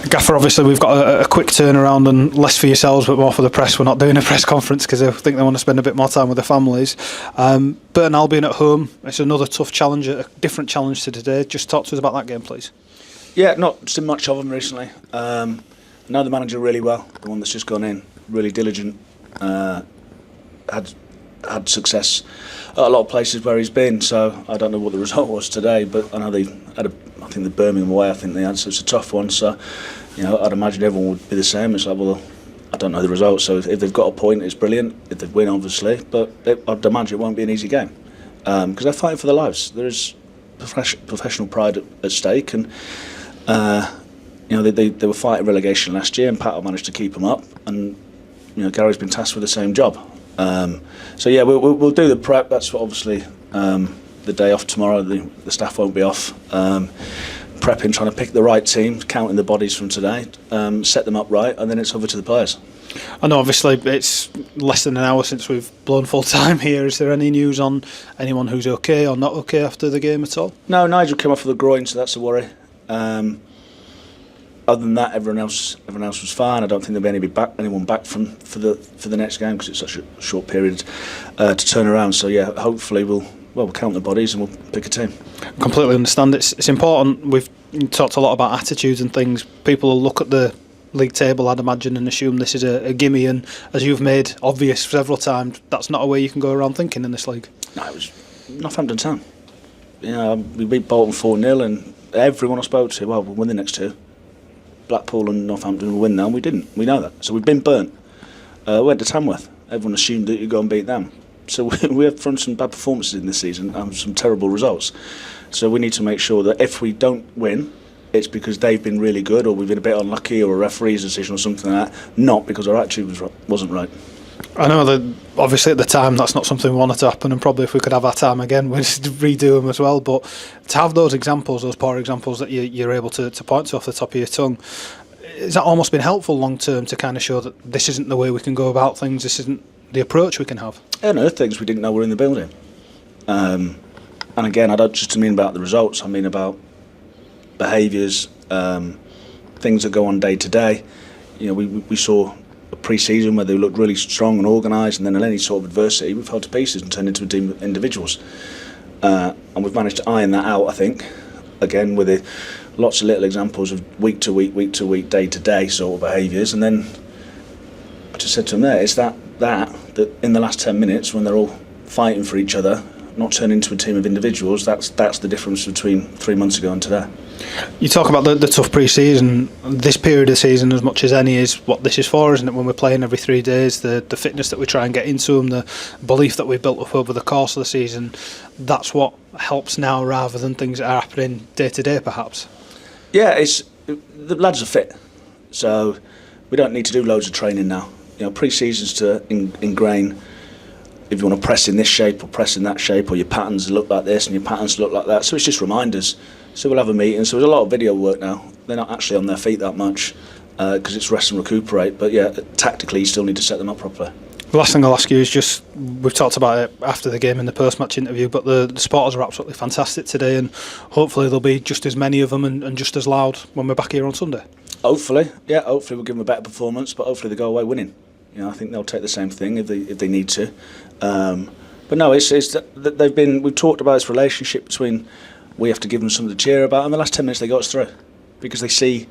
Gaffer, obviously we've got a quick turnaround and less for yourselves but more for the press. We're not doing a press conference because I think they want to spend a bit more time with their families. Burton Albion at home, it's another tough challenge, a different challenge to today. Just talk to us about that game, please. Yeah, not seen much of them recently. I know the manager really well, the one that's just gone in, really diligent, had success at a lot of places where he's been, so I don't know what the result was today, but I know they had I think the Birmingham away, I think they had, so it's a tough one, so I'd imagine everyone would be the same. It's like, well, I don't know the result, so if they've got a point, it's brilliant. If they win, obviously, but I'd imagine it won't be an easy game because they're fighting for their lives. There is professional pride at stake, and they were fighting relegation last year, and Pat managed to keep them up, and Gary's been tasked with the same job. So yeah, we'll do the prep. That's what obviously the day off tomorrow. The staff won't be off. Prepping, trying to pick the right team, counting the bodies from today, set them up right, and then it's over to the players. I know obviously it's less than an hour since we've blown full time here. Is there any news on anyone who's okay or not okay after the game at all? No, Nigel came off with a groin, so that's a worry. Other than that, everyone else was fine. I don't think there'll be anyone back for the next game because it's such a short period to turn around. So yeah, hopefully we'll count the bodies and we'll pick a team. Completely understand. It's important. We've talked a lot about attitudes and things. People will look at the league table, I'd imagine, and assume this is a gimme. And as you've made obvious several times, that's not a way you can go around thinking in this league. No, it was Northampton Town. We beat Bolton 4-0, and everyone I spoke to, well, we'll win the next two. Blackpool and Northampton will win now, and we didn't. We know that. So we've been burnt. We went to Tamworth. Everyone assumed that you'd go and beat them. So we have run some bad performances in this season and some terrible results. So we need to make sure that if we don't win, it's because they've been really good, or we've been a bit unlucky, or a referee's decision or something like that, not because our attitude wasn't right. I know that obviously at the time that's not something we wanted to happen, and probably if we could have our time again we'd redo them as well, but to have those examples, those poor examples that you're able to point to off the top of your tongue, has that almost been helpful long term to kind of show that this isn't the way we can go about things, this isn't the approach we can have? Yeah, no, things we didn't know were in the building. And again, I don't just mean about the results, I mean about behaviours, things that go on day to day. We saw a pre-season where they looked really strong and organised, and then in any sort of adversity we fell to pieces and turned into a team of individuals. And we've managed to iron that out, I think, again with lots of little examples of week to week, day to day sort of behaviours. And then I just said to them there, it's that in the last 10 minutes when they're all fighting for each other, not turn into a team of individuals, that's the difference between 3 months ago and today. You talk about the tough pre-season. This period of season, as much as any, is what this is for, isn't it? When we're playing every 3 days, the fitness that we try and get into them, the belief that we've built up over the course of the season, that's what helps now rather than things that are happening day to day perhaps. Yeah, the lads are fit, so we don't need to do loads of training now. Pre-season's to ingrain if you want to press in this shape or press in that shape, or your patterns look like this and your patterns look like that. So it's just reminders. So we'll have a meeting. So there's a lot of video work now. They're not actually on their feet that much because it's rest and recuperate. But yeah, tactically you still need to set them up properly. The last thing I'll ask you is just, we've talked about it after the game in the post-match interview, but the supporters are absolutely fantastic today, and hopefully there'll be just as many of them and just as loud when we're back here on Sunday. Hopefully we'll give them a better performance, but hopefully they go away winning. I think they'll take the same thing if they need to. But no, we've talked about this relationship between, we have to give them something to cheer about, and the last 10 minutes they got us through because they see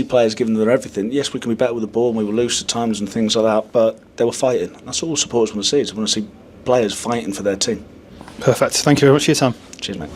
players giving them their everything. Yes, we can be better with the ball and we were loose at times and things like that, but they were fighting. That's all supporters want to see. They want to see players fighting for their team. Perfect. Thank you very much for your time. Cheers, mate.